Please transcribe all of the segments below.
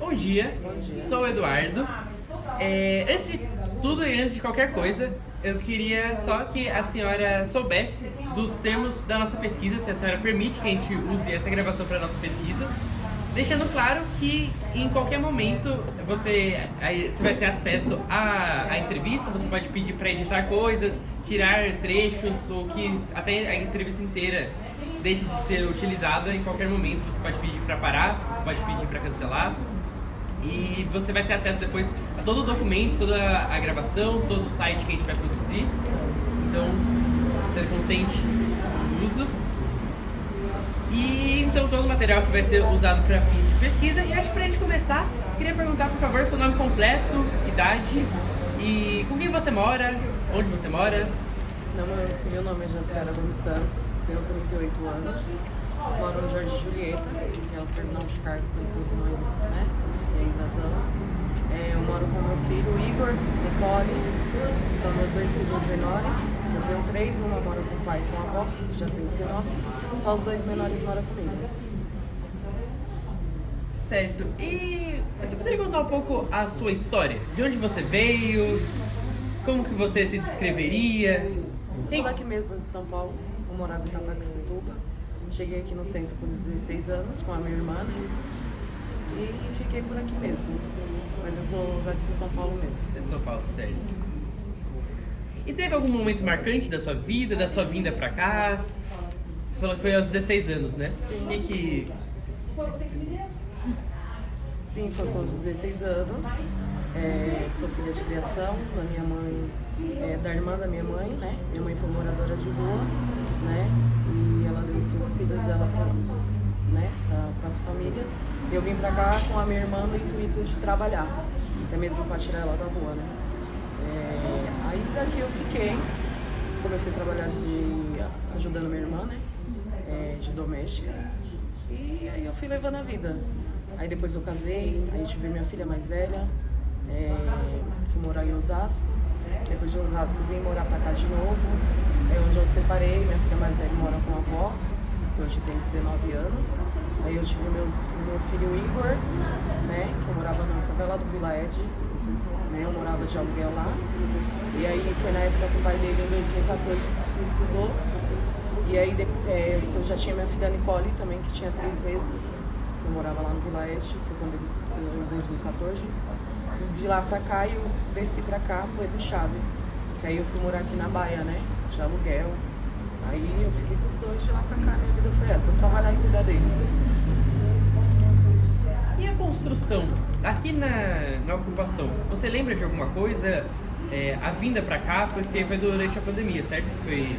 Bom dia, Bom dia. sou o Eduardo. Antes de tudo e antes de qualquer coisa, eu queria só que a senhora soubesse dos termos da nossa pesquisa, se a senhora permite que a gente use essa gravação para a nossa pesquisa, deixando claro que em qualquer momento você vai ter acesso à entrevista, você pode pedir para editar coisas, tirar trechos ou que até a entrevista inteira deixe de ser utilizada em qualquer momento. Você pode pedir para parar, você pode pedir para cancelar. E você vai ter acesso depois a todo o documento, toda a gravação, todo o site que a gente vai produzir. Então, você consente o uso. E então todo o material que vai ser usado para fins de pesquisa. E acho que para a gente começar, queria perguntar, por favor, seu nome completo, idade e com quem você mora, onde você mora. Meu nome é Jaciara Gomes Santos, tenho 38 anos, moro no Jardim Julieta, que é o terminal de carga conhecido como a invasão. Eu moro com meu filho Igor, Nicole, são meus 2 filhos menores. Eu tenho 3, uma mora com o pai e com a avó, que já tem 19, só os 2 menores moram comigo. Certo. E você poderia contar um pouco a sua história? De onde você veio? Como que você se descreveria? Eu sou daqui mesmo, de São Paulo, eu morava em Itaquaquecetuba. Cheguei aqui no centro com 16 anos, com a minha irmã, e fiquei por aqui mesmo. Mas eu sou daqui de São Paulo mesmo. É de São Paulo, certo. E teve algum momento marcante da sua vida, da sua vinda pra cá? Você falou que foi aos 16 anos, né? Sim. Sim, foi com 16 anos. Sou filha de criação da minha mãe, da irmã da minha mãe, né? Minha mãe foi moradora de rua, né? E ela deu 5 filhos dela para a família. Eu vim pra cá com a minha irmã no intuito de trabalhar, até mesmo para tirar ela da rua, né? Aí daqui eu fiquei, comecei a trabalhar ajudando minha irmã, né? De doméstica. E aí eu fui levando a vida. Aí depois eu casei, aí tive minha filha mais velha, fui morar em Osasco. Depois de Osasco vim morar pra cá de novo, onde eu separei, minha filha mais velha mora com a avó, que hoje tem 19 anos. Aí eu tive meu filho Igor, né, que eu morava na favela do Vila Ed, né, eu morava de aluguel lá. E aí foi na época que o pai dele, em 2014, se suicidou. E aí eu já tinha minha filha Nicole também, que tinha 3 meses. Eu morava lá no Vila Ed, foi quando ele se suicidou em 2014. De lá pra cá eu desci pra cá, foi do Chaves. Que aí eu fui morar aqui na Baia, né, de aluguel. Aí eu fiquei com os 2, de lá pra cá minha vida foi essa, trabalhar e cuidar deles. E a construção? Aqui na ocupação, você lembra de alguma coisa? A vinda pra cá porque foi durante a pandemia, certo? Que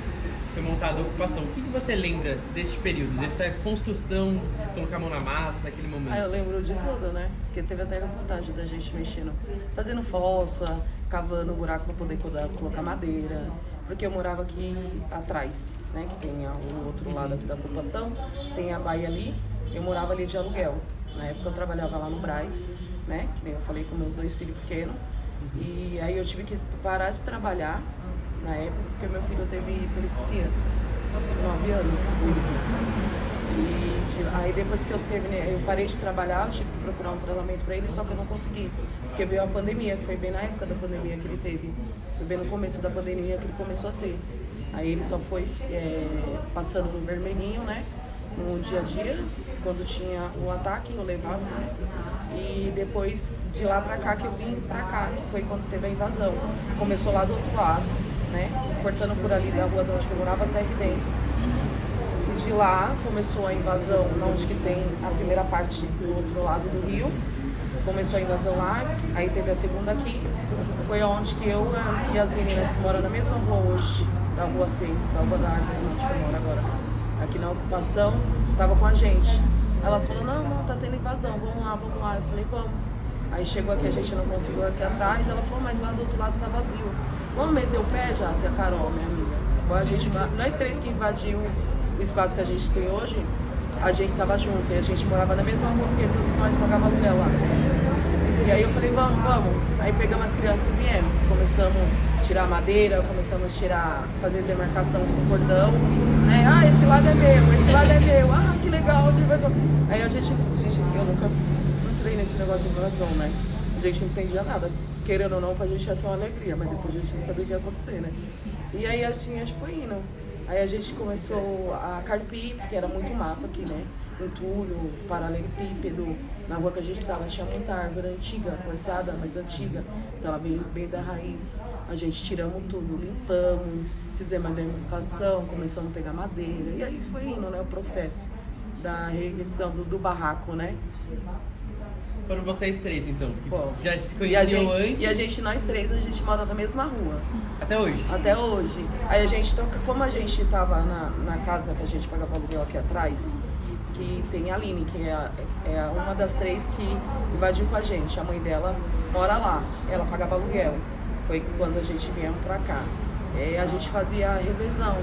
foi montada a ocupação. O que você lembra deste período, dessa construção, colocar a mão na massa, naquele momento? Eu lembro de tudo, né? Porque teve até a reportagem da gente mexendo, fazendo fossa, cavando buraco para poder colocar madeira. Porque eu morava aqui atrás, né? Que tem o outro lado aqui da ocupação, tem a baia ali. Eu morava ali de aluguel. Na época eu trabalhava lá no Brás, né? Que nem eu falei, com meus 2 filhos pequenos. E aí eu tive que parar de trabalhar na época, porque meu filho teve epilepsia, 9 anos. Aí depois que eu terminei, eu parei de trabalhar, eu tive que procurar um tratamento para ele, só que eu não consegui, porque veio a pandemia, que foi bem na época da pandemia que ele teve, foi bem no começo da pandemia que ele começou a ter. Aí ele só foi passando no vermelhinho, né, no dia a dia, quando tinha o ataque eu levava, né, e depois de lá pra cá que eu vim pra cá, que foi quando teve a invasão. Começou lá do outro lado, né, cortando por ali da rua de onde eu morava, sai aqui dentro. E de lá começou a invasão, onde que tem a primeira parte do outro lado do rio. Começou a invasão lá, aí teve a segunda aqui. Foi onde que eu e as meninas que moram na mesma rua hoje, da rua 6, da Rua da Árvore, onde eu moro agora, aqui na ocupação, tava com a gente. Elas falaram, não, tá tendo invasão, vamos lá, vamos lá. Eu falei, vamos. Aí chegou aqui, a gente não conseguiu aqui atrás, ela falou, mas lá do outro lado tá vazio. Vamos meter o pé, Jácia, a Carol, minha amiga. Nós 3 que invadiu o espaço que a gente tem hoje, a gente tava junto e a gente morava na mesma rua, porque todos nós pagávamos aluguel lá. E aí eu falei, vamos. Aí pegamos as crianças e viemos. Começamos a tirar madeira, começamos a fazer demarcação com cordão, né? Ah, esse lado é meu, esse lado é meu. Ah, que legal. Aí eu nunca entrei nesse negócio de invasão, né? A gente não entendia nada. Querendo ou não, pra gente ia ser uma alegria, mas depois a gente não sabia o que ia acontecer, né? E aí assim, a gente foi indo. Aí a gente começou a carpir, porque era muito mato aqui, né? Entulho, paralelepípedo. Na rua que a gente tava tinha muita árvore antiga, cortada, mas antiga. Então ela veio bem da raiz. A gente tiramos tudo, limpamos, fizemos a demarcação, começamos a pegar madeira. E aí foi indo, né? O processo da reereção do barraco, né? Foram vocês três, então, que Bom, já se conheciam antes? E a gente, nós três, a gente mora na mesma rua. Até hoje? Até hoje. Aí a gente toca, como a gente tava na casa que a gente pagava aluguel aqui atrás, que tem a Aline, que é uma das três que invadiu com a gente. A mãe dela mora lá, ela pagava aluguel. Foi quando a gente viemos pra cá. A gente fazia a revezão.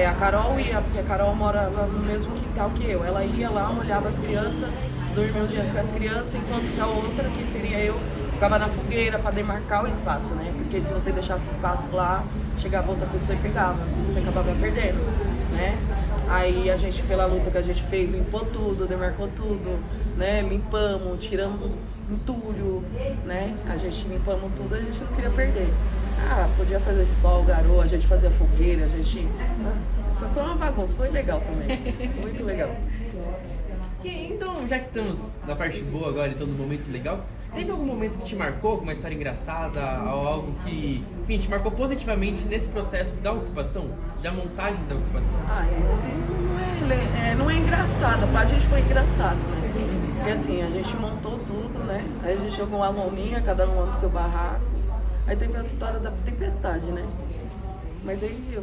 A Carol ia, porque a Carol mora no mesmo quintal que eu. Ela ia lá, olhava as crianças, dormia um dia com as crianças, enquanto que a outra, que seria eu, ficava na fogueira para demarcar o espaço, né? Porque se você deixasse espaço lá, chegava outra pessoa e pegava, você acabava perdendo, né? Aí a gente, pela luta que a gente fez, limpou tudo, demarcou tudo, né? Limpamos, tiramos entulho, né? A gente limpamos tudo, a gente não queria perder. Podia fazer sol, garoa, a gente fazia fogueira, a gente... Foi uma bagunça, foi legal também, muito legal. Então, já que estamos na parte boa agora e todo momento legal, teve algum momento que te marcou, alguma história engraçada, ou algo que, enfim, te marcou positivamente nesse processo da ocupação, da montagem da ocupação? Não é engraçado, pra gente foi engraçado, né? Porque assim, a gente montou tudo, né? Aí a gente jogou uma loninha, cada um no seu barraco. Aí teve a história da tempestade, né? Mas aí,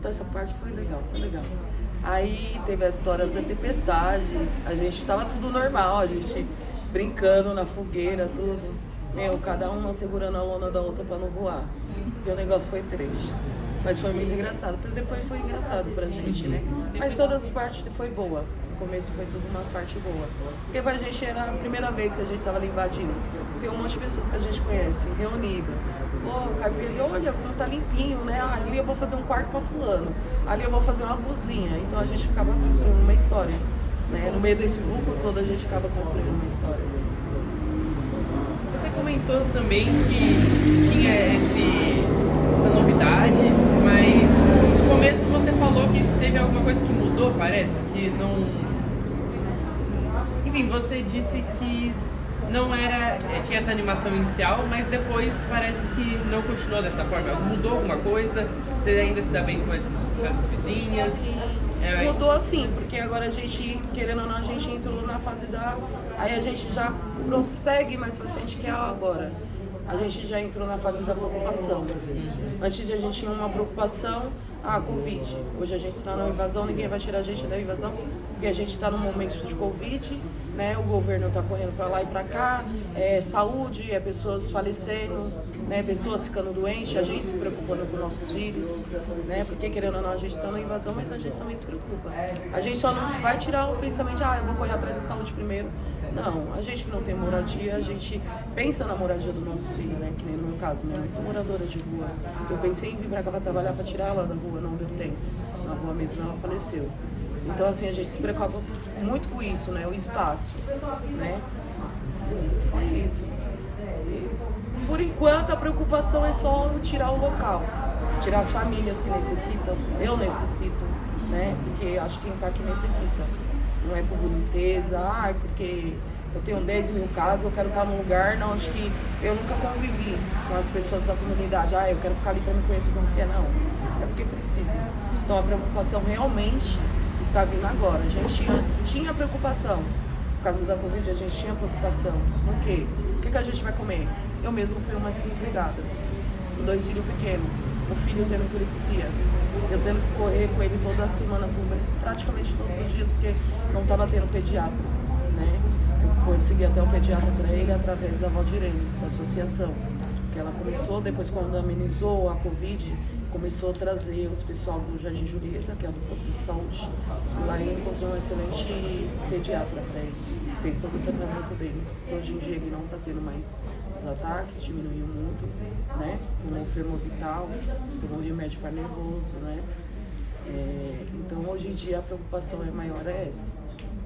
essa parte foi legal, foi legal. Aí teve a história da tempestade, a gente tava tudo normal, a gente brincando na fogueira, tudo. Cada uma segurando a lona da outra pra não voar. Porque o negócio foi triste. Mas foi muito engraçado, porque depois foi engraçado pra gente, né? Mas todas as partes foi boa. No começo foi tudo umas partes boas. Porque pra gente era a primeira vez que a gente tava ali invadindo. Tem um monte de pessoas que a gente conhece, reunida. Cabe ali, olha como tá limpinho, né? Ali eu vou fazer um quarto pra fulano. Ali eu vou fazer uma cozinha. Então a gente acaba construindo uma história, né? No meio desse grupo todo a gente acaba construindo uma história. Você comentou também que tinha essa novidade, mas no começo você falou que teve alguma coisa que mudou, parece, que não... Enfim, você disse que não era... tinha essa animação inicial, mas depois parece que não continuou dessa forma. Mudou alguma coisa? Você ainda se dá bem com essas vizinhas? Mudou assim, porque agora a gente, querendo ou não, a gente entrou na fase da... Aí a gente já prossegue mais pra frente, que é agora. A gente já entrou na fase da preocupação. Antes a gente tinha uma preocupação, Covid. Hoje a gente está na invasão, ninguém vai tirar a gente da invasão, porque a gente está num momento de Covid, né? O governo está correndo para lá e para cá, saúde, pessoas falecendo, né? Pessoas ficando doentes, a gente se preocupando com nossos filhos, né? Porque querendo ou não, a gente está na invasão, mas a gente também se preocupa. A gente só não vai tirar o pensamento, eu vou correr atrás da saúde primeiro. Não, a gente que não tem moradia, a gente pensa na moradia dos nossos filhos, né? Que nem no meu caso, minha mãe foi moradora de rua. Eu pensei em vir pra cá pra trabalhar, pra tirar ela da rua, não deu tempo. Na rua mesmo ela faleceu. Então assim, a gente se preocupa muito com isso, né? O espaço, né? Foi isso. E, por enquanto a preocupação é só tirar o local, tirar as famílias que necessitam, eu necessito, né? Porque acho que quem tá aqui necessita. Não é por boniteza, porque eu tenho 10 mil casas, eu quero estar num lugar não, acho que eu nunca convivi com as pessoas da comunidade, eu quero ficar ali para me conhecer como que é, não. É porque precisa. Então a preocupação realmente está vindo agora. A gente tinha preocupação. Por causa da Covid a gente tinha preocupação. O quê? O que a gente vai comer? Eu mesmo fui uma desempregada, com 2 filhos pequenos. O filho tendo epilepsia, eu tendo que correr com ele toda semana, praticamente todos os dias, porque não estava tendo pediatra, né? Eu consegui até o pediatra para ele através da Valdirene, da associação, que ela começou, depois quando amenizou a Covid, começou a trazer os pessoal do Jardim Julieta, que é do posto de saúde, e lá ele encontrou um excelente pediatra para ele, fez todo o tratamento dele. Hoje em dia ele não está tendo mais os ataques, diminuiu muito, né? Tomou fermovital, tomou remédio para nervoso, né? Então hoje em dia a preocupação maior é essa.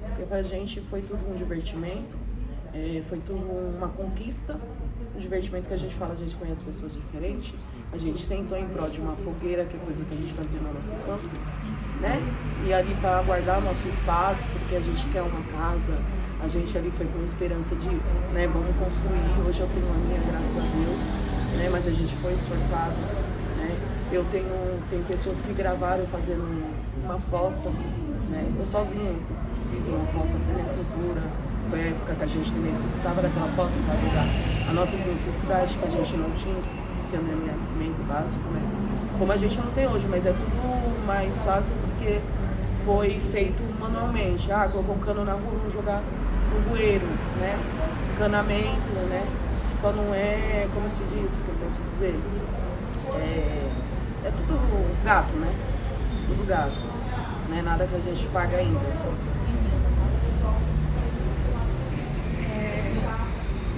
Porque pra gente foi tudo um divertimento, Foi tudo uma conquista, um divertimento que a gente fala, a gente conhece pessoas diferentes, a gente sentou em prol de uma fogueira, que é coisa que a gente fazia na nossa infância, né? E ali para guardar o nosso espaço, porque a gente quer uma casa, a gente ali foi com esperança de, né, vamos construir, hoje eu tenho a minha, graças a Deus, né? Mas a gente foi esforçado, né? Eu tenho pessoas que gravaram fazendo uma fossa, né? Eu sozinha fiz uma fossa até minha cintura. Foi a época que a gente necessitava daquela fossa para ajudar as nossas necessidades, que a gente não tinha esse saneamento básico, né? Como a gente não tem hoje, mas é tudo mais fácil porque foi feito manualmente. Colocou um cano na rua, vamos jogar no bueiro, né? Encanamento, né? Só não é, como se diz, que eu posso dizer, é tudo gato, né? Tudo gato. Não é nada que a gente paga ainda.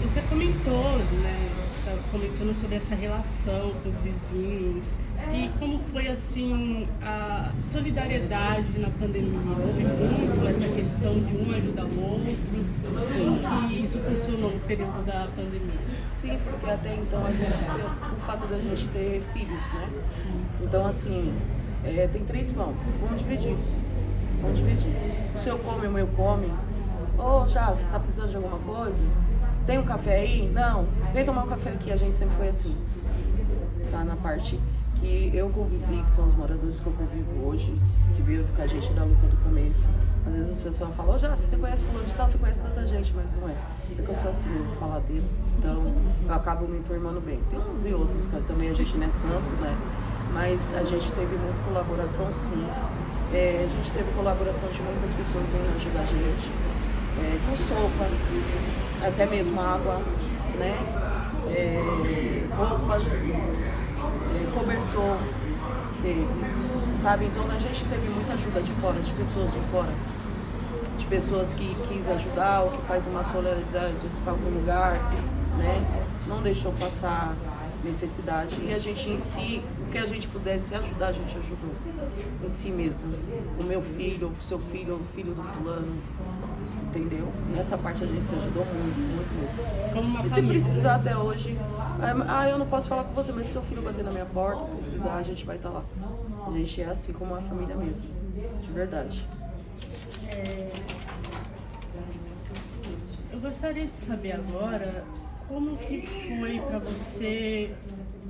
Você comentou, né? Tá comentando sobre essa relação com os vizinhos e como foi assim a solidariedade na pandemia. Houve muito essa questão de um ajudar o outro. Sim. E isso funcionou no período da pandemia. Sim, porque até então o fato da gente ter filhos, né? Então assim, tem 3 pão, vamos dividir. O seu come, o meu come. Já, você tá precisando de alguma coisa? Tem um café aí? Não. Vem tomar um café aqui. A gente sempre foi assim. Tá? Na parte que eu convivi, que são os moradores que eu convivo hoje, que veio com a gente da luta do começo. Às vezes as pessoas falam, já, você conhece fulano de tal, você conhece tanta gente, mas não é. É que eu sou assim, eu vou falar dele. Então, eu acabo me enturmando bem. Tem uns e outros, que também a gente não é santo, né? Mas a gente teve muita colaboração, sim. A gente teve colaboração de muitas pessoas vindo ajudar a gente. Com sopa, até mesmo água, né? Roupas, cobertor teve, sabe? Então a gente teve muita ajuda de fora, de pessoas que quis ajudar ou que faz uma solidariedade para algum lugar, né? Não deixou passar necessidade e a gente em si, o que a gente pudesse ajudar, a gente ajudou em si mesmo. O meu filho, o seu filho, o filho do fulano, entendeu? Nessa parte a gente se ajudou muito, muito mesmo. Como uma e se família, precisar né? até hoje, eu não posso falar com você, mas se seu filho bater na minha porta, precisar, a gente vai estar lá. A gente é assim como uma família mesmo, de verdade. Eu gostaria de saber agora como que foi para você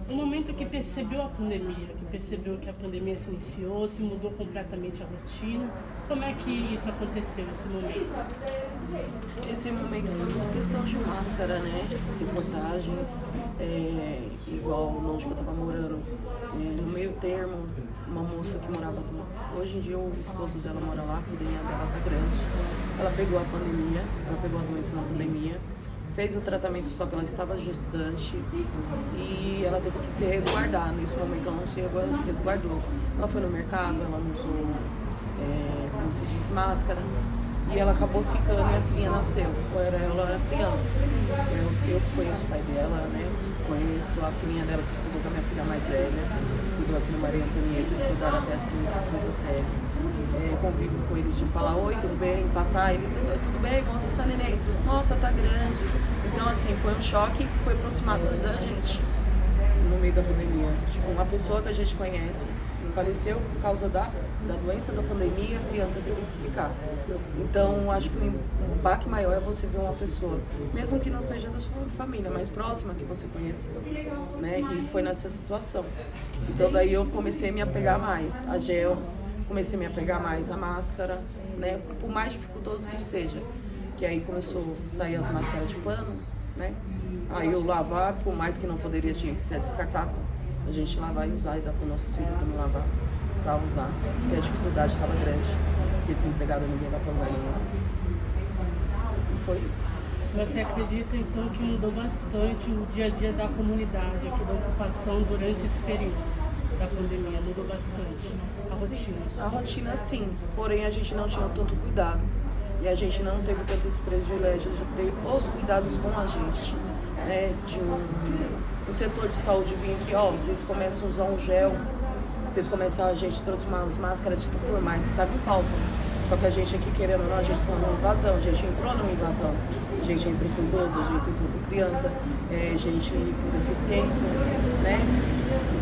o momento que percebeu a pandemia, que percebeu que a pandemia se iniciou, se mudou completamente a rotina. Como é que isso aconteceu, esse momento? Esse momento foi muito questão de máscara, né? Reportagens, igual onde eu estava morando, no meio termo, uma moça que morava hoje em dia o esposo dela mora lá, a filhinha dela tá grande. Ela pegou a pandemia, ela pegou a doença na pandemia, fez o tratamento, só que ela estava gestante e ela teve que se resguardar. Nesse momento ela não se resguardou. Ela foi no mercado, ela não usou, como se diz, máscara. E ela acabou ficando e a filhinha nasceu. Ela era criança. Eu conheço o pai dela, né? Conheço a filhinha dela que estudou com a minha filha mais velha. Estudou aqui no Maria Antonieta, estudaram até a quinta série. Convivo com eles de falar, oi, tudo bem? Passar ele, tudo bem? Nossa, essa neném, nossa, tá grande. Então, assim, foi um choque que foi aproximado da gente no meio da pandemia. Tipo, uma pessoa que a gente conhece faleceu por causa da doença da pandemia, a criança teve que ficar. Então, acho que o impacto maior é você ver uma pessoa, mesmo que não seja da sua família, mais próxima, que você conhece, né? E foi nessa situação. Então, daí eu comecei a me apegar mais a gel, comecei a me apegar mais à máscara, né? Por mais dificultoso que seja. Que aí começou a sair as máscaras de pano, né? Aí eu lavar, por mais que não poderia, tinha que ser descartável. A gente lavar e usar e dar para os nossos filhos também lavar para usar. Porque a dificuldade estava grande. Porque desempregado ninguém vai para lugar nenhum. E foi isso. Você acredita então que mudou bastante o dia a dia da comunidade aqui da ocupação durante esse período da pandemia? Mudou bastante a rotina? A rotina sim, porém a gente não tinha tanto cuidado. E a gente não teve tanto esse privilégio de ter os cuidados com a gente, né? De um setor de saúde vir aqui, vocês começam a usar um gel, a gente trouxe umas máscaras de tudo por mais que estava em falta. Só que a gente aqui, querendo ou não, a gente está numa invasão, a gente entrou numa invasão. A gente entrou com idoso, a gente entrou com criança, gente com deficiência, né?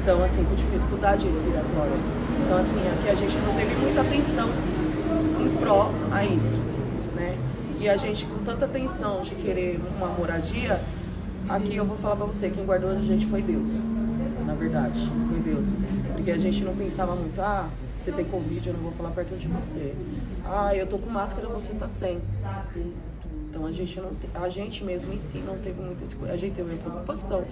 Então, assim, com dificuldade respiratória. Então, assim, aqui a gente não teve muita atenção em pró a isso, né? E a gente com tanta atenção de querer uma moradia, aqui eu vou falar pra você, quem guardou a gente foi Deus, na verdade, foi Deus. Porque a gente não pensava muito, você tem Covid, eu não vou falar perto de você. Eu tô com máscara, você tá sem. Então a gente mesmo em si não teve muito a gente teve uma preocupação,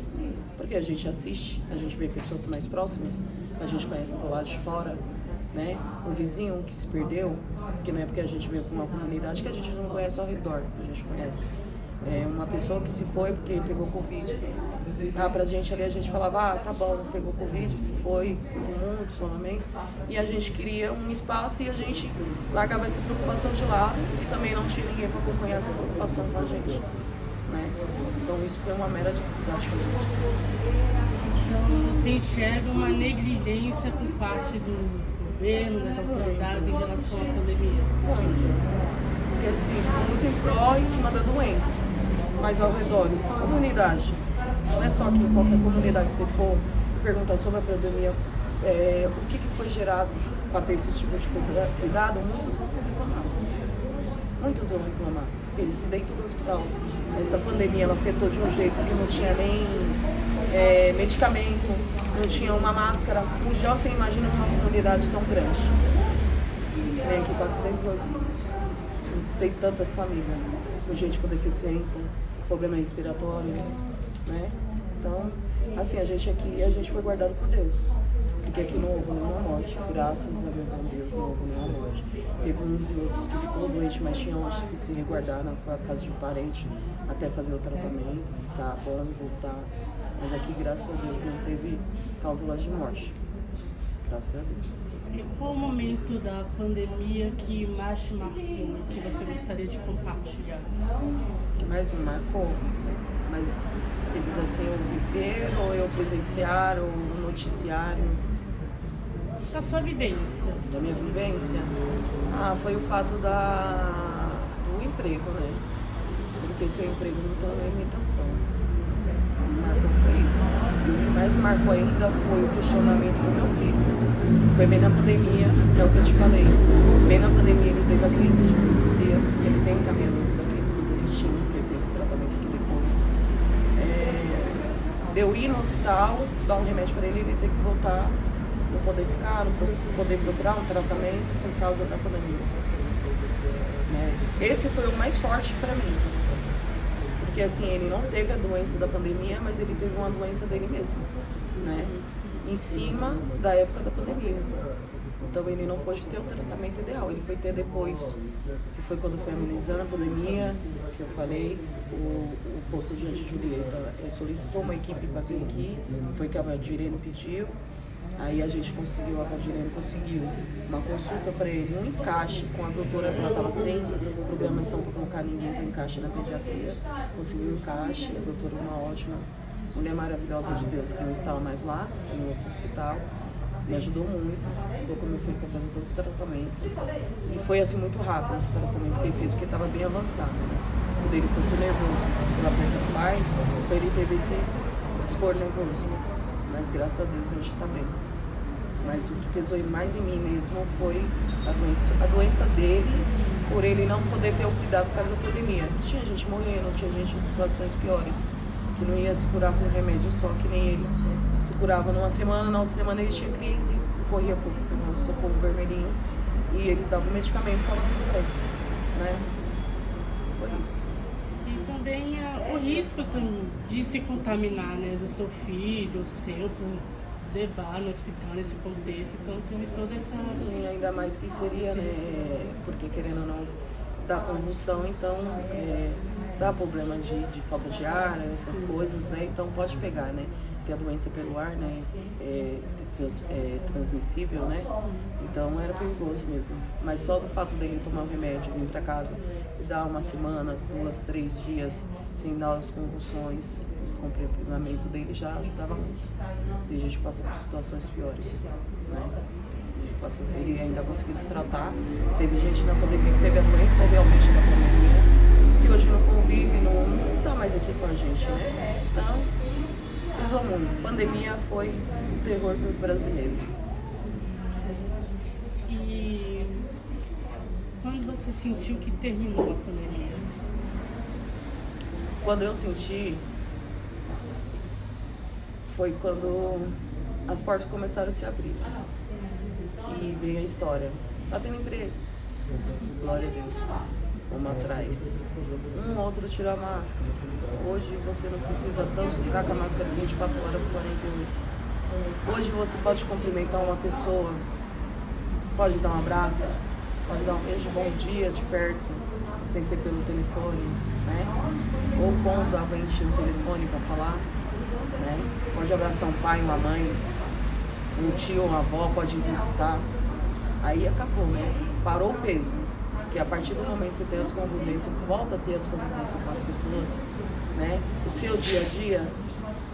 porque a gente assiste, a gente vê pessoas mais próximas, a gente conhece do lado de fora, né? Um vizinho que se perdeu, porque não é porque a gente veio com uma comunidade que a gente não conhece ao redor, a gente conhece. Uma pessoa que se foi porque pegou Covid. Pra gente ali a gente falava, tá bom, pegou Covid, se foi, sinto muito, só amém. E a gente queria um espaço e a gente largava essa preocupação de lado e também não tinha ninguém para acompanhar essa preocupação com a gente, né? Então isso foi uma mera dificuldade pra gente. Então você enxerga uma negligência por parte do governo, das autoridades em relação à pandemia? Muito. Porque assim, ficou muito em pró em cima da doença. Mas ao redor, comunidade. Não é só que em qualquer comunidade que você for perguntar sobre a pandemia, o que foi gerado para ter esse tipo de cuidado, muitos vão reclamar. Muitos vão reclamar. Porque se dentro do hospital, essa pandemia ela afetou de um jeito que não tinha nem medicamento, não tinha uma máscara. O gel, você imagina uma comunidade tão grande. Tem aqui 408, não sei, tanta família, com gente com deficiência, problema respiratório, né? Então, assim, a gente foi guardado por Deus. Porque aqui não houve nenhuma morte, graças a Deus não houve nenhuma morte. Teve uns e outros que ficou doente, mas tinham que se resguardar na casa de um parente até fazer o tratamento, ficar bom e voltar. Mas aqui, graças a Deus, não teve causa de morte. Graças a Deus. E qual o momento da pandemia que mais te marcou, que você gostaria de compartilhar? O que mais me marcou? Mas você diz assim, eu viver, ou eu presenciar, ou noticiário? Da sua vivência. Da minha vivência? Foi o fato do emprego, né? Porque seu emprego não tem uma limitação. O que marcou foi isso. E o que mais me marcou ainda foi o questionamento do meu filho. Foi bem na pandemia, é o que eu te falei. Bem na pandemia ele teve a crise de epilepsia, ele tem encaminhamento daqui, tudo bonitinho, porque ele fez o tratamento aqui depois. Deu ir no hospital, dar um remédio para ele ter que voltar, não poder ficar, não poder procurar um tratamento por causa da pandemia. Esse foi o mais forte para mim. Porque assim, ele não teve a doença da pandemia, mas ele teve uma doença dele mesmo, né? Em cima da época da pandemia. Então ele não pôde ter o tratamento ideal, ele foi ter depois, que foi quando foi amenizando a pandemia, que eu falei, o posto de Julieta solicitou uma equipe para vir aqui, foi que a Valdirene pediu, aí a gente conseguiu, a Valdirene conseguiu uma consulta para ele, um encaixe com a doutora, ela estava sem programação para colocar ninguém para encaixe na pediatria, conseguiu um encaixe, a doutora é uma ótima mulher maravilhosa de Deus, que não estava mais lá, em outro hospital. Me ajudou muito, colocou meu filho para fazer todos os tratamentos. E foi assim muito rápido esse tratamento que ele fez, porque estava bem avançado, né? Quando ele foi pro nervoso, pela perda do pai, então ele teve esse dispor nervoso. Mas graças a Deus hoje está bem. Mas o que pesou mais em mim mesmo foi a doença dele, por ele não poder ter o cuidado por causa da pandemia. Tinha gente morrendo, tinha gente em situações piores, que não ia se curar com remédio só, que nem ele. Se curava numa semana, na outra semana ele tinha crise, corria pro socorro vermelhinho e eles davam medicamento e estava tudo bem, né? Foi isso. E também o risco de se contaminar, né, do seu filho, seu, por levar no hospital nesse contexto, então teve toda essa... Sim, ainda mais que seria, né, porque querendo ou não, dá convulsão, então dá problema de falta de ar, essas coisas, né, então pode pegar, né, porque a doença pelo ar, né, é transmissível, né, então era perigoso mesmo, mas só do fato dele tomar o remédio, vir pra casa e dar uma semana, 2, 3 dias sem dar as convulsões, os comprimimentos dele já ajudava muito. E a gente passou por situações piores, né? Ele ainda conseguiu se tratar. Teve gente na pandemia que teve a doença realmente da pandemia, que hoje não convive, gente, né? Então, pesou muito. Pandemia foi um terror para os brasileiros. E quando você sentiu que terminou a pandemia? Quando eu senti, foi quando as portas começaram a se abrir. E veio a história. Tá tendo emprego. Glória a Deus. Vamos atrás. Um outro tirou a máscara. Hoje você não precisa tanto ficar com a máscara 24 horas por 48. Hoje você pode cumprimentar uma pessoa, pode dar um abraço, pode dar um beijo, bom dia de perto, sem ser pelo telefone, né? Ou quando alguém tira o telefone para falar, né? Pode abraçar um pai, uma mãe, um tio, uma avó, pode visitar. Aí acabou, né? Parou o peso. Porque a partir do momento que você tem as convivências, volta a ter as convivências com as pessoas, né? O seu dia a dia,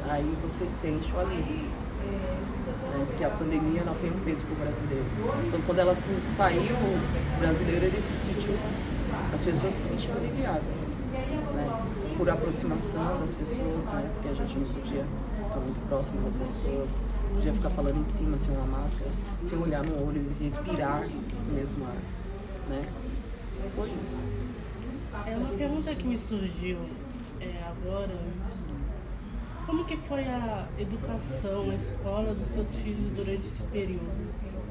aí você sente o alívio. Né? Porque a pandemia não foi um peso para o brasileiro. Então quando ela saiu, o brasileiro ele se sentiu, as pessoas se sentiam aliviadas, né? Por aproximação das pessoas, né? Porque a gente não podia estar muito próximo das pessoas, podia ficar falando em cima sem uma máscara, sem olhar no olho e respirar o mesmo ar, né? Foi isso. É uma pergunta que me surgiu agora. Como que foi a educação, a escola dos seus filhos durante esse período?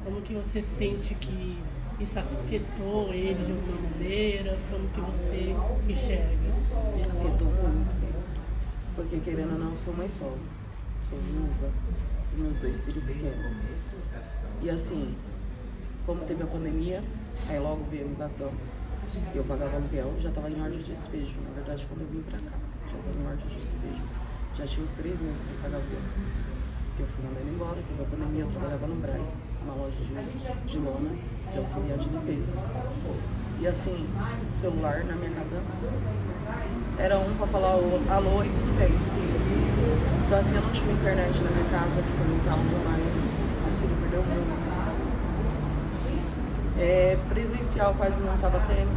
Como que você sente que isso afetou eles de alguma maneira? Como que você enxerga isso? Afetou muito. Porque querendo ou não, sou mãe solo. Sou viúva. E meus 2 filhos pequenos. E assim, como teve a pandemia, aí logo veio a invasão. Eu pagava aluguel, já estava em ordem de despejo. Na verdade, quando eu vim pra cá, já estava em ordem de despejo. Já tinha uns 3 meses sem pagar aluguel. Eu fui mandando embora, teve a pandemia, eu trabalhava no Brás, uma loja de lona, de auxiliar de limpeza. E assim, celular na minha casa era um para falar alô e tudo bem. Então assim, eu não tinha internet na minha casa, que foi muita aula online, meu filho perdeu muito. Presencial quase não estava tendo,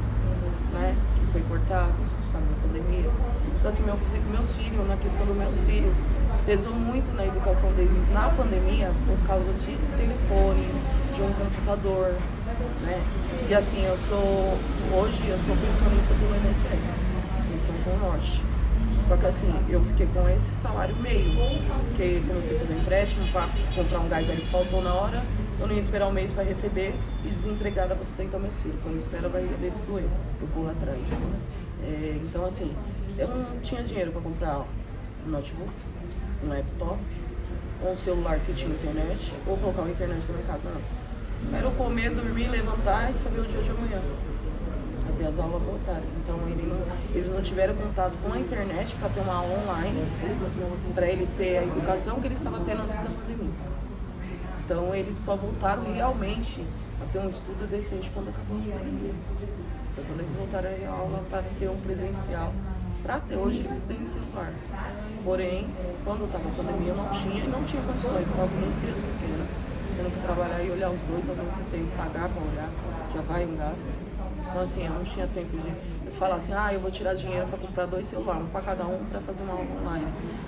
né? Que foi cortado por causa da pandemia. Então assim, meus filhos, na questão dos meus filhos, pesou muito na educação deles na pandemia por causa de telefone, de um computador, né? E assim, hoje eu sou pensionista pelo INSS, em São Paulo Norte. Só que assim, eu fiquei com esse salário meio, porque comecei a fazer empréstimo para comprar um gás ali que faltou na hora, eu não ia esperar um mês para receber e desempregada para sustentar meus filhos. Quando eu espero a barriga deles doer, eu corro atrás. Então assim, eu não tinha dinheiro para comprar um notebook, um laptop, ou um celular que tinha internet, ou colocar uma internet na minha casa, não. Era eu comer, dormir, levantar e saber o dia de amanhã, até as aulas voltarem. Então eles não tiveram contato com a internet para ter uma aula online, para eles terem a educação que eles estavam tendo antes da pandemia. Então eles só voltaram realmente a ter um estudo decente quando acabou a pandemia. Foi quando eles voltaram a aula para ter um presencial. Para até hoje eles têm celular. Porém, quando estava a pandemia eu não tinha condições, estava com duas crianças pequenas, tendo que trabalhar e olhar os dois ao mesmo tempo, pagar para olhar, já vai um gasto. Então assim, eu não tinha tempo de falar assim, eu vou tirar dinheiro para comprar 2 celulares, um para cada um, para fazer uma aula online.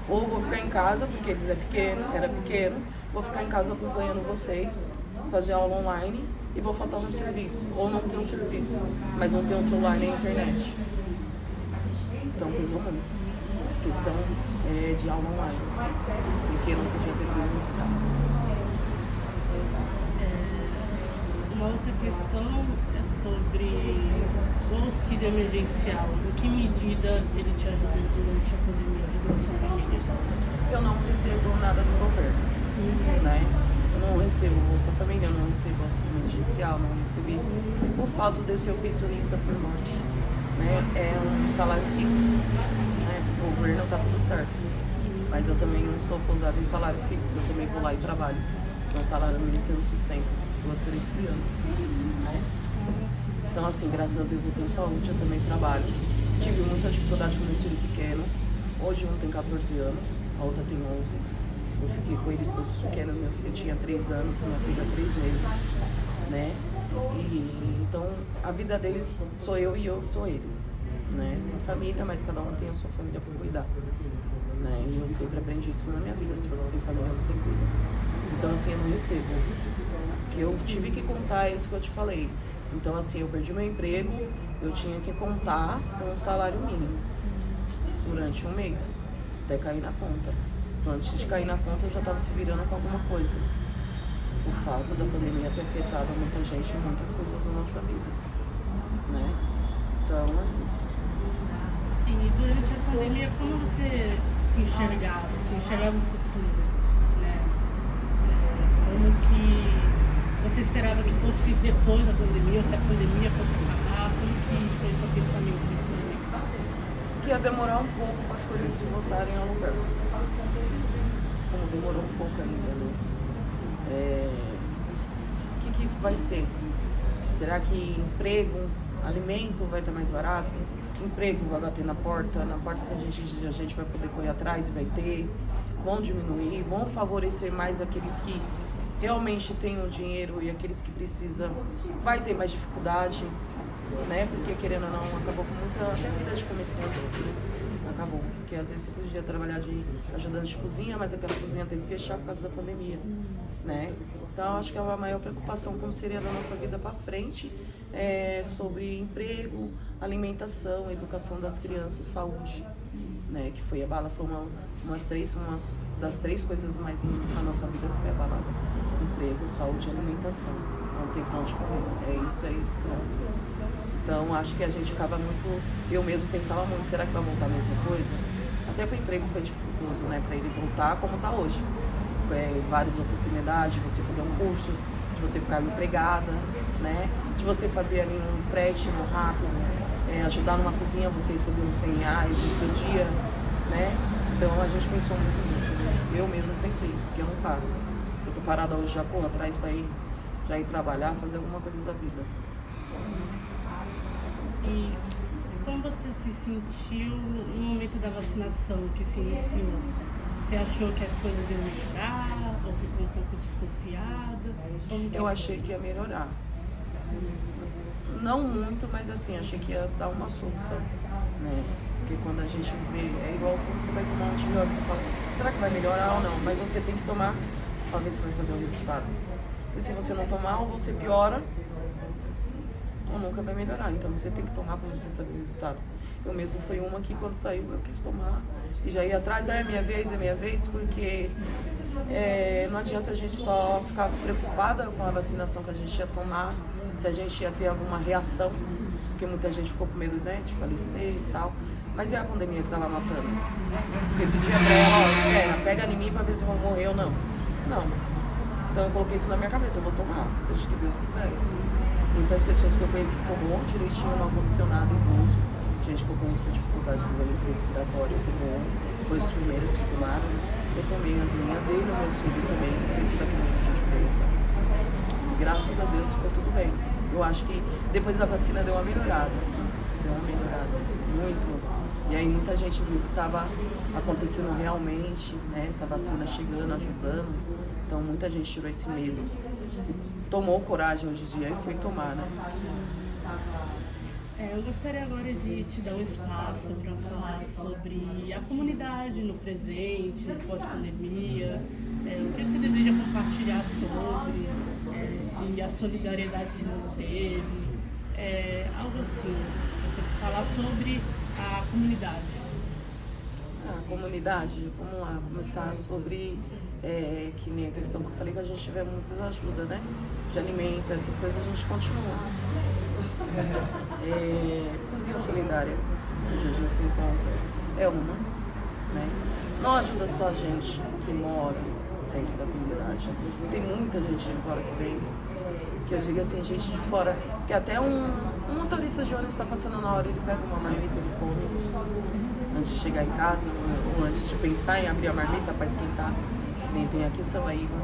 Ou vou ficar em casa, porque eles era pequeno, vou ficar em casa acompanhando vocês, fazer aula online e vou faltar um serviço. Ou não ter um serviço, mas não ter um celular nem internet. Então pesou muito. Questão de aula online, porque não podia ter presencial. Uma outra questão é sobre o auxílio emergencial. Em que medida ele te ajudou durante a pandemia, ajudou a sua família? Eu não recebo nada do governo, né? Eu não recebo Bolsa Família, eu não recebo auxílio emergencial, não recebi. O fato de ser o pensionista por morte, né? É um salário fixo, né? O governo tá tudo certo. Mas eu também não sou pousada em salário fixo, eu também vou lá e trabalho. Meu salário mereceu sustento, 2, 3 crianças, né? Então assim, graças a Deus eu tenho saúde, eu também trabalho. Tive muita dificuldade com meu filho pequeno. Hoje um tem 14 anos, a outra tem 11. Eu fiquei com eles todos pequenos, meu filho tinha 3 anos, minha filha 3 meses, né? Então a vida deles sou eu e eu sou eles, né? Tem família, mas cada um tem a sua família para cuidar, né? E eu sempre aprendi isso na minha vida, se você tem família, você cuida. Então, assim, eu não recebo. Porque eu tive que contar isso que eu te falei. Então, assim, eu perdi meu emprego, eu tinha que contar com um salário mínimo durante um mês, até cair na conta. Então, antes de cair na conta, eu já estava se virando com alguma coisa. O fato da pandemia ter afetado muita gente e muitas coisas na nossa vida, né? Então, é isso. E durante a pandemia, como você se enxergava o futuro, né? Como que você esperava que fosse depois da pandemia, ou se a pandemia fosse acabar, como que foi seu pensamento nesse momento? Que ia demorar um pouco para as coisas se voltarem ao lugar. Como demorou um pouco ainda, né? O que vai ser? Será que emprego, alimento vai estar mais barato? Emprego vai bater na porta que a gente vai poder correr atrás e vai ter? Vão diminuir? Vão favorecer mais aqueles que realmente têm o dinheiro e aqueles que precisam? Vai ter mais dificuldade, né? Porque querendo ou não, acabou com muita até a vida de comerciantes, né? Acabou, porque às vezes você podia trabalhar de ajudante de cozinha, mas aquela cozinha teve que fechar por causa da pandemia, né? Então, acho que a maior preocupação, como seria da nossa vida para frente, é sobre emprego, alimentação, educação das crianças, saúde, né? Que foi abalada, foi uma das três coisas mais na nossa vida que foi abalada: emprego, saúde e alimentação. Não tem pra onde correr, é isso, pronto. Então, acho que a gente ficava muito... Eu mesmo pensava muito, será que vai voltar a mesma coisa? Até para o emprego foi dificultoso, né? Para ele voltar como está hoje. Várias oportunidades de você fazer um curso, de você ficar empregada, né? De você fazer ali um frete rápido, ajudar numa cozinha, você receber uns R$100 no seu dia, né? Então, a gente pensou muito nisso, né? Eu mesmo pensei, porque eu não paro. Se eu tô parada hoje, já corro atrás para já ir trabalhar, fazer alguma coisa da vida. E como você se sentiu no momento da vacinação que se iniciou? Você achou que as coisas iam melhorar ou ficou um pouco desconfiada? Eu achei que ia melhorar. Não muito, mas assim, achei que ia dar uma solução, né? Porque quando a gente vê, é igual quando você vai tomar um antibiótico, você fala, será que vai melhorar ou não? Mas você tem que tomar para ver se vai fazer o resultado. Porque se você não tomar, ou você piora, ou nunca vai melhorar. Então você tem que tomar para você saber o resultado. Eu mesmo foi uma que quando saiu eu quis tomar e já ia atrás, é minha vez, porque não adianta a gente só ficar preocupada com a vacinação que a gente ia tomar, se a gente ia ter alguma reação, porque muita gente ficou com medo, né, de falecer e tal. Mas é a pandemia que estava matando. Você pedia pra ela, espera, pega em mim para ver se eu vou morrer ou não. Não. Então eu coloquei isso na minha cabeça, eu vou tomar, seja o que Deus quiser. Muitas pessoas que eu conheci tomou direitinho, não aconteceu nada em bolso. Gente que eu conheço com dificuldade de doença respiratória tomou, foi os primeiros que tomaram. Eu tomei as minhas dele, o meu filho também, foi tudo aquilo que a gente fez. Graças a Deus ficou tudo bem. Eu acho que depois da vacina deu uma melhorada, assim, deu uma melhorada, muito. E aí muita gente viu que estava acontecendo realmente, né, essa vacina chegando, ajudando. Então muita gente tirou esse medo. Tomou coragem hoje em dia e foi tomar, né? Eu gostaria agora de te dar um espaço para falar sobre a comunidade no presente, pós-pandemia, o que você deseja compartilhar sobre, se a solidariedade se manteve, algo assim, você falar sobre a comunidade. A comunidade, vamos lá, começar sobre, que nem a questão que eu falei, que a gente tiver muita ajuda, né? De alimento, essas coisas a gente continua. Cozinha solidária, onde a gente se encontra, umas, né? Não ajuda só a gente que mora dentro da comunidade. Tem muita gente de fora que vem, que eu digo assim, gente de fora, que até um motorista de ônibus está passando na hora, ele pega uma marmita, ele come, antes de chegar em casa, ou antes de pensar em abrir a marmita para esquentar, nem tem aqui Samaíba,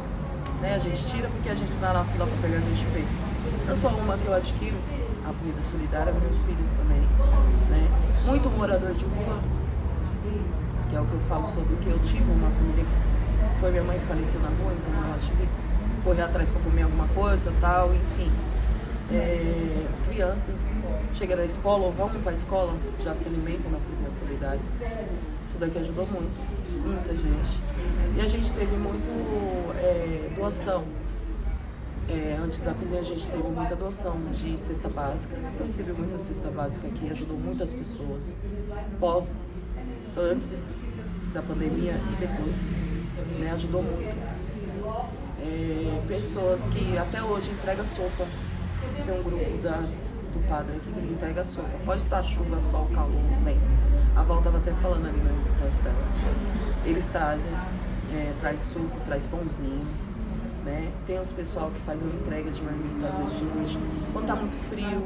né? A gente tira porque a gente está na fila para pegar, a gente vê. Eu sou uma que eu adquiro, a comida solidária, meus filhos também, né? Muito morador de rua, que é o que eu falo sobre que eu tive uma família que foi minha mãe que faleceu na rua, então eu tive que correr atrás para comer alguma coisa, tal, enfim. Crianças chegam da escola ou vão para a escola, já se alimentam na cozinha solidária. Isso daqui ajudou muito, muita gente. E a gente teve muito doação. Antes da cozinha a gente teve muita doação de cesta básica. Eu recebi muita cesta básica aqui, ajudou muitas pessoas. Antes da pandemia e depois, né, ajudou muito. Pessoas que até hoje entregam sopa. Tem um grupo do padre aqui que entrega sopa. Pode estar chuva, sol, calor, vento. A Val estava até falando ali na reportagem dela. Eles trazem, traz suco, traz pãozinho. Né? Tem os pessoal que faz uma entrega de marmita, às vezes de noite. Quando tá muito frio,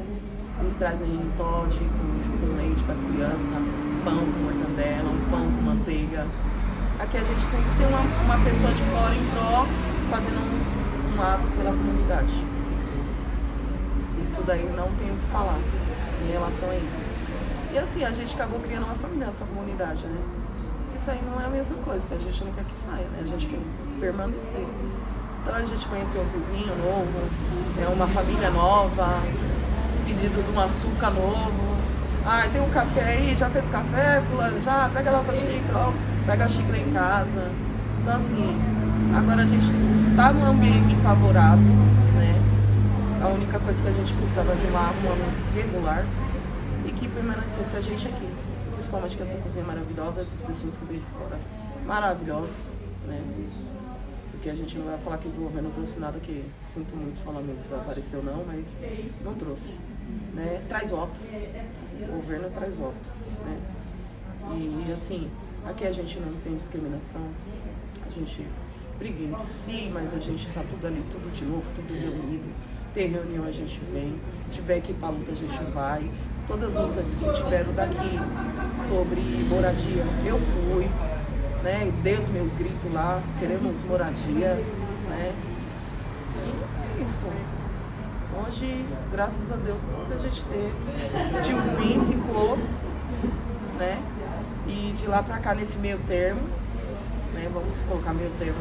eles trazem Toddy com leite para as crianças, pão com mortandela, um pão com manteiga. Aqui a gente tem que ter uma pessoa de fora em pró, fazendo um ato pela comunidade. Isso daí não tem o que falar em relação a isso. E assim, a gente acabou criando uma família nessa comunidade, né? Isso aí não é a mesma coisa, que a gente não quer que saia, né? A gente quer permanecer. Então a gente conheceu um vizinho novo, uma família nova, pedido de um açúcar novo. Tem um café aí, já fez café, fulano? Já, pega a nossa xícara, pega a xícara em casa. Então assim, agora a gente está num ambiente favorável, né? A única coisa que a gente precisava de uma luz regular e que permanecesse a gente aqui. Principalmente com essa cozinha maravilhosa, essas pessoas que vêm de fora, maravilhosos, né? Porque a gente não vai falar que o governo não trouxe nada, que sinto muito solamente se vai aparecer ou não, mas não trouxe, né? Traz voto, o governo traz voto, né? E assim, aqui a gente não tem discriminação, a gente briga entre si, mas a gente tá tudo ali, tudo de novo, tudo reunido. Tem reunião, a gente vem, se tiver que ir pra luta, a gente vai. Todas as lutas que tiveram daqui sobre moradia, eu fui. Né, e dei os meus gritos lá, queremos moradia, né? E é isso. Hoje, graças a Deus, tudo que a gente teve de ruim ficou, né? E de lá pra cá, nesse meio termo, né? Vamos colocar meio termo,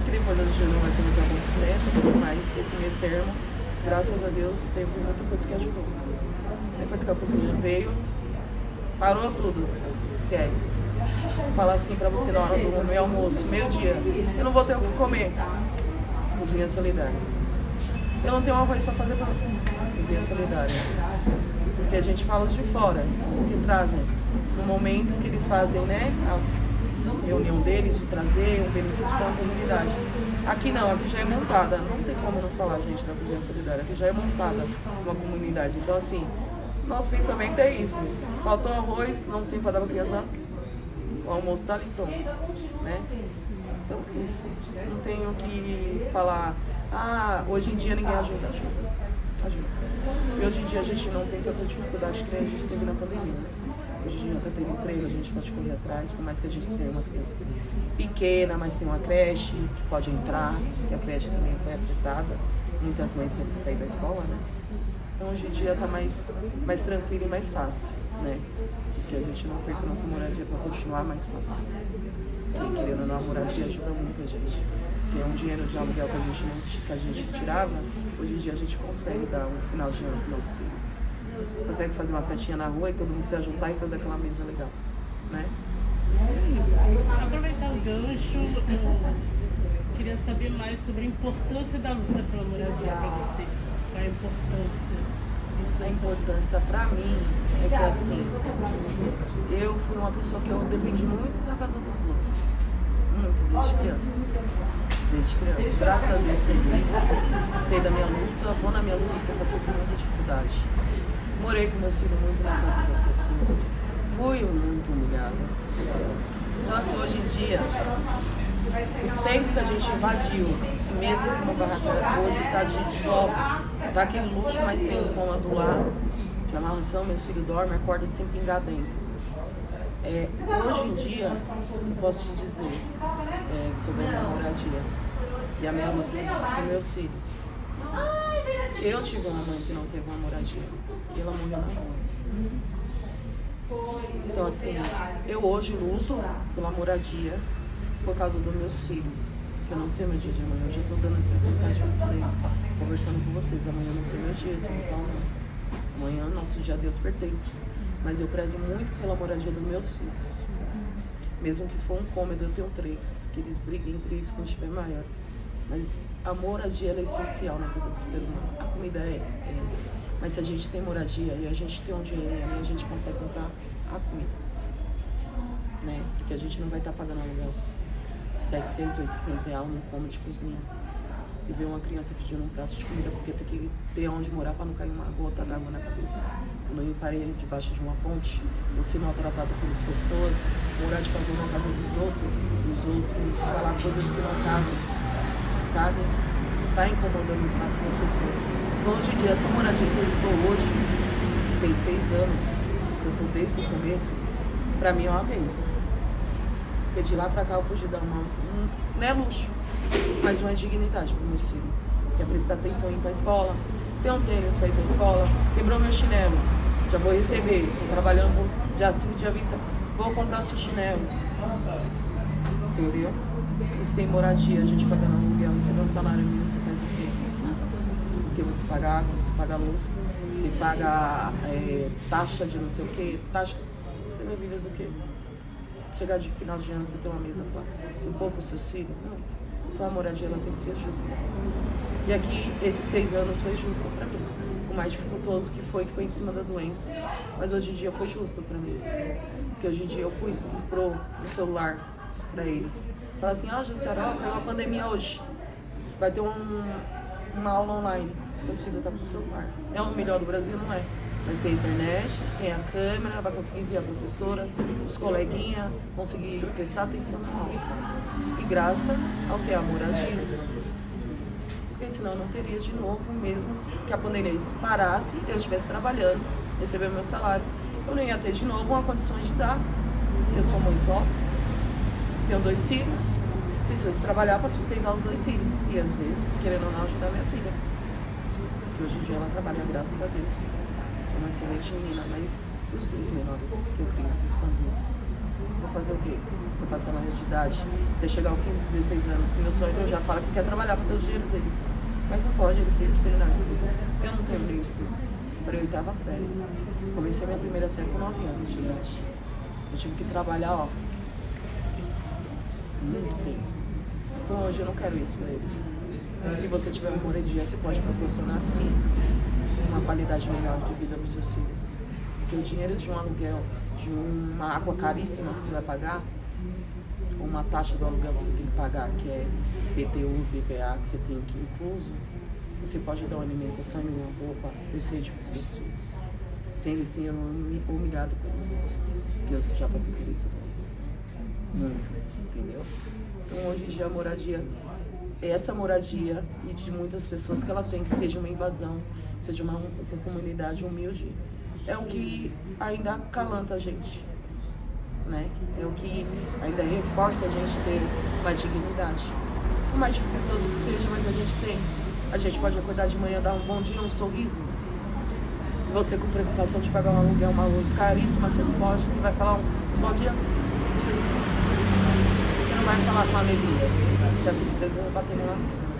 que depois de junho não vai ser muito acontecendo, mas esse meio termo, graças a Deus, teve muita coisa que ajudou. Depois que a cozinha veio, parou tudo, esquece. Falar assim pra você na hora do meu almoço, meio-dia, eu não vou ter o que comer. Cozinha solidária. Eu não tenho arroz pra fazer pra cozinha solidária. Porque a gente fala de fora, que trazem no momento que eles fazem, né, a reunião deles de trazer um benefício para a comunidade. Aqui não, aqui já é montada. Não tem como não falar, gente, da cozinha solidária. Aqui já é montada uma comunidade. Então, assim, nosso pensamento é isso. Faltou arroz, não tem para dar pra criança. O almoço tá ali pronto, né? Então, isso. Não tenho que falar, hoje em dia ninguém ajuda. E hoje em dia a gente não tem tanta dificuldade que a gente teve na pandemia. Hoje em dia até tem emprego, a gente pode correr atrás, por mais que a gente tenha uma criança pequena, mas tem uma creche que pode entrar, que a creche também foi afetada. Muitas mães têm que sair da escola, né? Então hoje em dia tá mais tranquilo e mais fácil, né? Que a gente não perca a nossa moradia para continuar mais fácil. E querendo ou não, a moradia ajuda muito a gente. Porque é um dinheiro de aluguel que a gente tirava, hoje em dia a gente consegue dar um final de ano pro nosso filho. Consegue fazer uma festinha na rua e todo mundo se juntar e fazer aquela mesa legal, né? É isso. Aproveitar o gancho, eu queria saber mais sobre a importância da luta pela moradia para você. Qual é a importância? A importância pra mim é que assim, eu fui uma pessoa que eu dependi muito da casa dos outros. Muito, desde criança. Desde criança. Graças a Deus sei da minha luta, vou na minha luta porque eu passei por muita dificuldade. Morei com meus filhos muito na casa das pessoas. Fui muito humilhada. Então assim, hoje em dia, o tempo que a gente invadiu, mesmo com uma barraca hoje tá de shopping, tá aquele luxo, mas tem um cômodo lá, de amarração, meus filhos dormem, acorda sem pingar dentro. Hoje em dia, eu posso te dizer sobre a minha moradia e a minha luta com meus filhos. Eu tive uma mãe que não teve uma moradia e ela morreu na rua. Então assim, eu hoje luto pela moradia por causa dos meus filhos, porque eu não sei meu dia de amanhã. Hoje eu tô dando essa vontade pra vocês, conversando com vocês. Amanhã eu não sei meu dia, se eu vou não. Amanhã, nosso dia a Deus pertence. Mas eu prezo muito pela moradia dos meus filhos. Mesmo que for um cômodo, eu tenho 3. Que eles briguem entre eles quando estiver maior. Mas a moradia ela é essencial na vida do ser humano. A comida é. Mas se a gente tem moradia e a gente tem um dinheiro, a gente consegue comprar a comida. Né? Porque a gente não vai estar pagando aluguel de 700, 800 reais num cômodo de cozinha. E ver uma criança pedindo um prato de comida porque tem que ter onde morar para não cair uma gota d'água na cabeça. Quando eu parei debaixo de uma ponte, ou ser maltratado pelas pessoas, morar de favor na casa dos outros falar coisas que não cabem, sabe? Tá incomodando o espaço das pessoas. Então, hoje em dia, essa moradia que eu estou hoje, que tem 6 anos, que eu estou desde o começo, pra mim é uma bênção. Porque de lá pra cá eu pude dar não é luxo, mas uma dignidade pro meu filho. Que é prestar atenção em ir pra escola, ter um tênis pra ir pra escola, quebrou meu chinelo, já vou receber, tô trabalhando dia 5, dia 20, vou comprar o seu chinelo. Entendeu? E sem moradia, a gente pagando aluguel, receber um salário mínimo, você faz o quê? Porque você paga água, você paga luz, você paga taxa de não sei o quê, taxa. Você vai viver do quê? Chegar de final de ano, você ter uma mesa pra um pouco os seus filhos? Não. Então a moradia ela tem que ser justa. E aqui, esses 6 anos foi justo pra mim. O mais dificultoso que foi em cima da doença. Mas hoje em dia foi justo pra mim. Porque hoje em dia eu pus no celular pra eles. Fala assim, Jussiara, caiu uma pandemia hoje. Vai ter uma aula online. Meu filho tá com o celular. É o melhor do Brasil? Não é. Mas tem a internet, tem a câmera, vai conseguir ver a professora, os coleguinhas, conseguir prestar atenção na aula. E graças ao que é a moradia. Porque senão eu não teria de novo, mesmo que a pandemia parasse, eu estivesse trabalhando, recebendo meu salário. Eu não ia ter de novo uma condição de dar. Eu sou mãe só, tenho 2 filhos, preciso trabalhar para sustentar os 2 filhos. E às vezes, querendo ou não, ajudar minha filha. Que hoje em dia ela trabalha, graças a Deus. É uma excelente menina, mas os 2 menores que eu crio sozinha. Vou fazer o quê? Vou passar mais de idade, até chegar aos 15, 16 anos, que meu sonho já fala que quer trabalhar para ter o dinheiro deles. Mas não pode, eles têm que terminar o estudo. Eu não terminei o estudo. Para a 8ª série. Comecei minha primeira série com 9 anos de idade. Eu tive que trabalhar, muito tempo. Então hoje eu não quero isso para eles. Se você tiver uma moradia, você pode proporcionar sim uma qualidade melhor de vida para os seus filhos. Porque o dinheiro de um aluguel, de uma água caríssima que você vai pagar, ou uma taxa do aluguel que você tem que pagar, que é PTU, PVA, que você tem que incluso, você pode dar uma alimentação e uma roupa decente para os seus filhos. Sem eles serem humilhados pelos outros. Que eu já passei por isso assim. Muito, entendeu? Então hoje em dia a moradia, essa moradia e de muitas pessoas que ela tem, que seja uma invasão, seja uma comunidade humilde, é o que ainda acalanta a gente, né? É o que ainda reforça a gente ter uma dignidade. Por mais dificultoso que seja, mas a gente tem. A gente pode acordar de manhã, dar um bom dia, um sorriso. Você com preocupação de pagar um aluguel, uma luz caríssima, você não pode. Você vai falar um bom dia, você não vai falar com alegria, porque a tristeza vai bater lá no fundo.